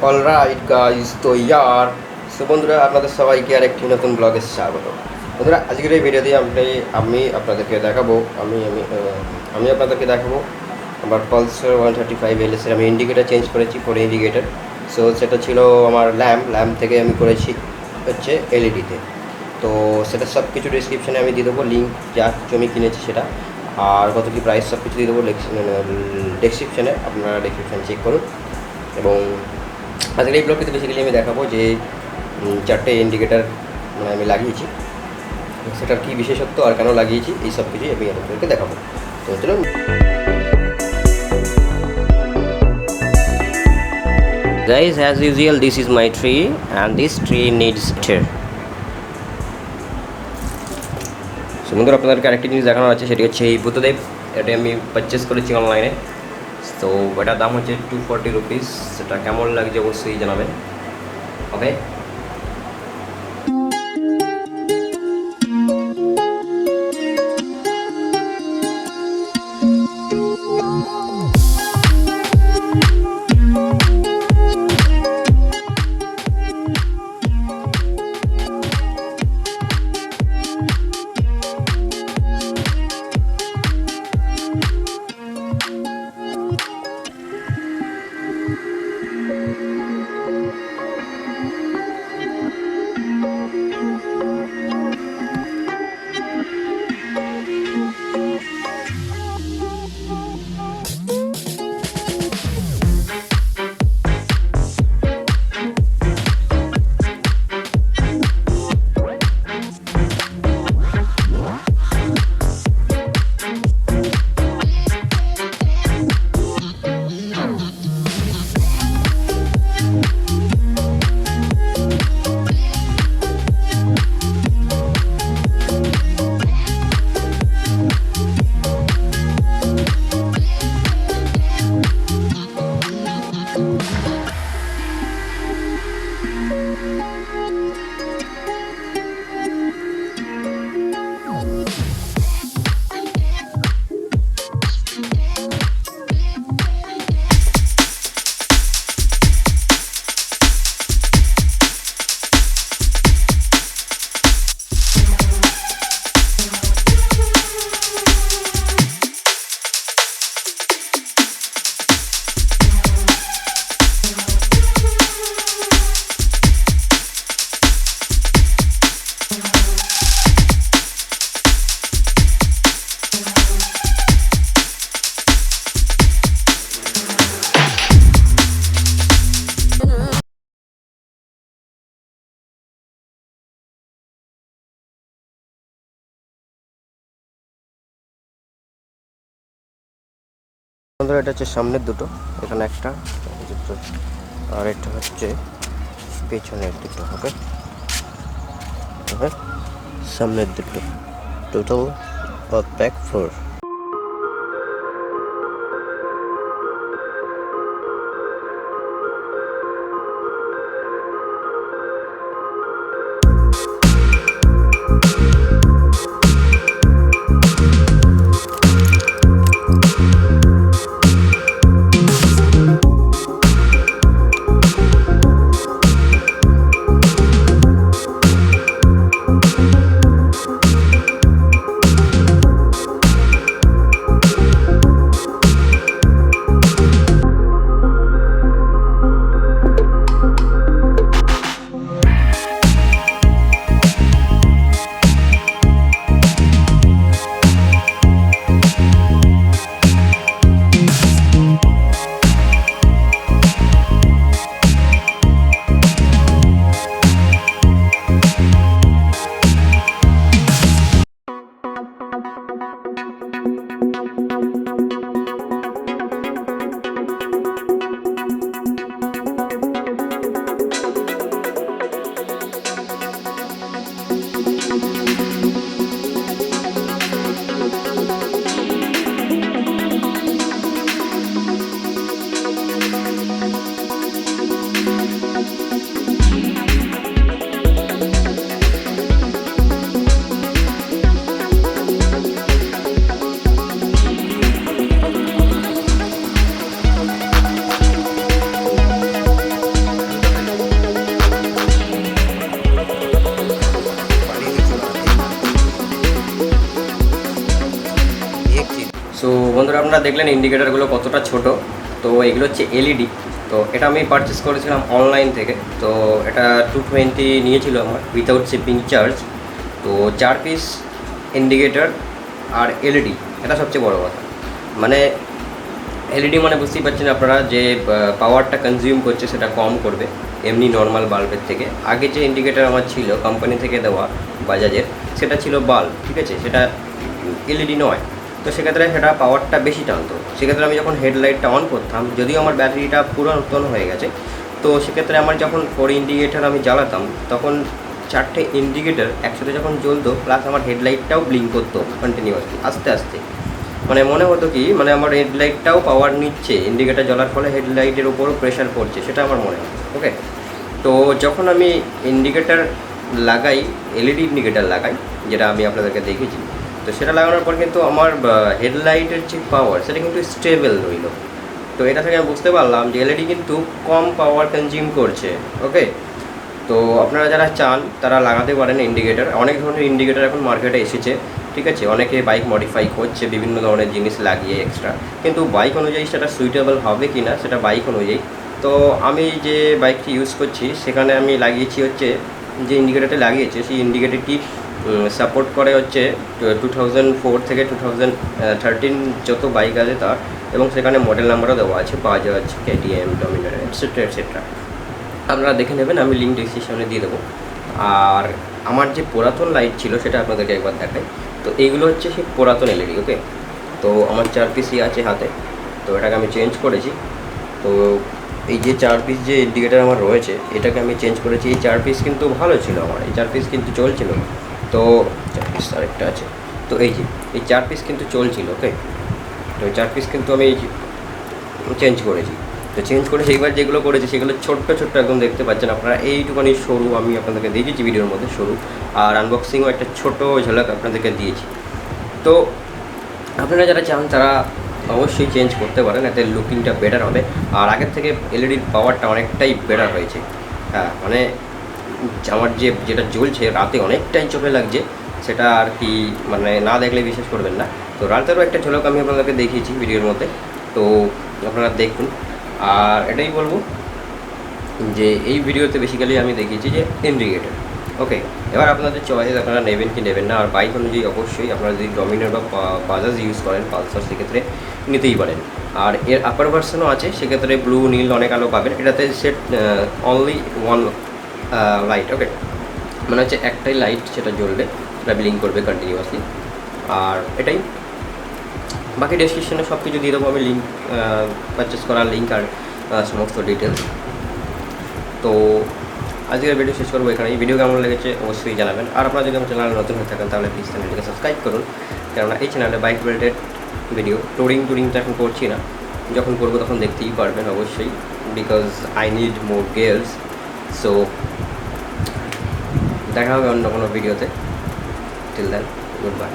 Alright guys, তো so বন্ধুরা, আপনাদের সবাইকে আর একটি নতুন ব্লগে স্বাগত। বন্ধুরা, আজকের এই ভিডিওতে আমি আপনাদেরকে দেখাবো আমি আপনাদেরকে দেখাবো আমার পালসার 135 LS-এর আমি ইন্ডিকেটার চেঞ্জ করেছি, ফোর ইন্ডিকেটার। সো সেটা ছিল আমার ল্যাম্প থেকে আমি করেছি হচ্ছে এলইডিতে। তো সেটা সব কিছু ডিসক্রিপশানে আমি দিয়ে দেবো, লিঙ্ক যা কিছু আমি কিনেছি সেটা, আর কত কী প্রাইস সব কিছু দিয়ে দেবো ডেসক্রিপশানে। আপনারা ডেসক্রিপশানে চেক করুন। এবং আজকের এই ব্লগটিতে বেসিক্যালি আমি দেখাবো যে 4টে ইন্ডিকেটার আমি লাগিয়েছি, সেটার কী বিশেষত্ব আর কেন লাগিয়েছি এই সব কিছুই আমি আপনাদেরকে দেখাবো। তো চলুন। Guys, as usual, this is my tree and this tree needs care. So বন্ধুরা, আপনাদেরকে আরেকটি জিনিস দেখানো আছে, সেটি হচ্ছে এই বুদ্ধদেব। এটা আমি পারচেস করেছি অনলাইনে। তো এটার দাম হচ্ছে 240 রুপিস। সেটা কেমন লাগছে অবশ্যই জানাবেন। ওকে, বন্ধুরা, এটা হচ্ছে সামনের দুটো, এখানে একটা, আর এটা হচ্ছে পেছনের দুটো। ওকে, সামনের দুটো, টোটাল প্যাক 4। বন্ধুরা আপনারা দেখলেন ইন্ডিকেটারগুলো কতটা ছোট। তো এগুলো হচ্ছে এলইডি। তো এটা আমি পারচেস করেছিলাম অনলাইন থেকে। তো এটা 220 নিয়েছিল আমার উইথাউট শিপিং চার্জ। তো 4 পিস ইন্ডিকেটার আর এলইডি, এটা সবচেয়ে বড় কথা। মানে এলইডি মানে বুঝতেই পারছেন আপনারা যে পাওয়ারটা কনজিউম করছে সেটা কম করবে এমনি নর্মাল বাল্বের থেকে। আগে যে ইন্ডিকেটার আমার ছিল কোম্পানি থেকে দেওয়া বাজাজের, সেটা ছিল বাল্ব, ঠিক আছে, সেটা এলইডি নয়। তো সেক্ষেত্রে সেটা পাওয়ারটা বেশি টানতো। সেক্ষেত্রে আমি যখন হেডলাইটটা অন করতাম, যদিও আমার ব্যাটারিটা পুরাতন হয়ে গেছে, তো সেক্ষেত্রে আমার যখন 4 ইন্ডিকেটার আমি জ্বালাতাম, তখন 4টে ইন্ডিকেটার একসাথে যখন জ্বলতো, প্লাস আমার হেডলাইটটাও ব্লিঙ্ক করতো কন্টিনিউয়াসলি আস্তে আস্তে। মানে মনে হতো কি, মানে আমার হেডলাইটটাও পাওয়ার নিচ্ছে, ইন্ডিকেটার জ্বলার ফলে হেডলাইটের উপরও প্রেশার পড়ছে, সেটা আমার মনে হয়। ওকে, তো যখন আমি ইন্ডিকেটার লাগাই, এলইডি ইন্ডিকেটার লাগাই, যেটা আমি আপনাদেরকে দেখেছি, তো সেটা লাগানোর পর কিন্তু আমার হেডলাইটের যে পাওয়ার সেটা কিন্তু স্টেবল রইল। তো এটা থেকে আমি বুঝতে পারলাম যে এলইডি কিন্তু কম পাওয়ার কনজিউম করছে। ওকে, তো আপনারা যারা চান তারা লাগাতে পারেন ইন্ডিকেটার। অনেক ধরনের ইন্ডিকেটার এখন মার্কেটে এসেছে, ঠিক আছে। অনেকে বাইক মডিফাই করছে বিভিন্ন ধরনের জিনিস লাগিয়ে এক্সট্রা, কিন্তু বাইক অনুযায়ী সেটা সুইটেবল হবে কি না সেটা বাইক অনুযায়ী। তো আমি যে বাইকটি ইউজ করছি সেখানে আমি লাগিয়েছি হচ্ছে, যে ইন্ডিকেটারটি লাগিয়েছে সেই ইন্ডিকেটারটি সাপোর্ট করে হচ্ছে 2004 থেকে 2013 যত বাইক আছে তার, এবং সেখানে মডেল নাম্বারও দেওয়া আছে, Bajaj, KTM, Dominar, etcetera etcetera. আপনারা দেখে নেবেন, আমি লিঙ্ক ডিসক্রিপশনে দিয়ে দেবো। আর আমার যে পুরাতন লাইট ছিল সেটা আপনাদেরকে একবার দেখাই। তো এইগুলো হচ্ছে সেই পুরাতন এলইডি। ওকে, তো আমার 4 পিসই আছে হাতে। তো এটাকে আমি চেঞ্জ করেছি। তো এই যে 4 পিস যে ইন্ডিকেটার আমার রয়েছে, এটাকে আমি চেঞ্জ করেছি। এই 4 পিস কিন্তু ভালো ছিল আমার, এই 4 পিস কিন্তু চলছিল। তো 4 পিস আরেকটা আছে। তো এই যে এই 4 পিস কিন্তু চলছিল। ওকে, তো এই 4 পিস কিন্তু আমি চেঞ্জ করেছি। তো চেঞ্জ করে সেইবার যেগুলো করেছি সেগুলো ছোট্ট ছোট্ট একদম দেখতে পাচ্ছেন আপনারা, এইটুখানি সরু আমি আপনাদেরকে দেখিয়েছি ভিডিওর মধ্যে, সরু। আর আনবক্সিংও একটা ছোটো ঝলক আপনাদেরকে দিয়েছি। তো আপনারা যারা চান তারা অবশ্যই চেঞ্জ করতে পারেন, এতে লুকিংটা বেটার হবে। আর আগের থেকে এলইডির পাওয়ারটা অনেকটাই বেটার হয়েছে। হ্যাঁ, মানে আমার যেটা জ্বলছে রাতে অনেকটাই চোখে লাগছে, সেটা আর কি মানে না দেখলে বিশ্বাস করবেন না। তো রাতেরও একটা ঝলক আমি আপনাদেরকে দেখিয়েছি ভিডিওর মধ্যে, তো আপনারা দেখুন। আর এটাই বলবো যে এই ভিডিওতে বেসিক্যালি আমি দেখিয়েছি যে ইন্ডিকেটার। ওকে, এবার আপনাদের চয়েস, আপনারা নেবেন কি নেবেন না। আর বাইক অনুযায়ী অবশ্যই আপনারা যদি ডমিনার বা বাজাজ ইউজ করেন, পালসার, সেক্ষেত্রে নিতেই পারেন। আর এর আপার ভার্সনও আছে, সেক্ষেত্রে ব্লু, নীল অনেক আলো পাবেন। এটাতে সেট অনলি ওয়ান লাইট। ওকে, মানে হচ্ছে একটাই লাইট, সেটা জ্বলবে, সেটা ব্লিঙ্ক করবে কন্টিনিউয়াসলি। আর এটাই, বাকি ডেসক্রিপশনে সব কিছু দিয়ে দেবো আমি, লিঙ্ক, পারচেস করার লিঙ্ক আর সমস্ত ডিটেলস। তো আজকের ভিডিও শেষ করবো এখানে। এই ভিডিও কেমন লেগেছে অবশ্যই জানাবেন। আর আপনারা যদি আমার চ্যানেলে নতুন হয়ে থাকেন তাহলে প্লিজ চ্যানেলটিকে সাবস্ক্রাইব করুন, কেননা এই চ্যানেলে বাইক রিলেটেড ভিডিও, টুরিং তো এখন করছি না, যখন করবো তখন দেখতেই পারবেন অবশ্যই, because I need more gears. So দেখা হবে অন্য কোনো ভিডিওতে। Till then, good by.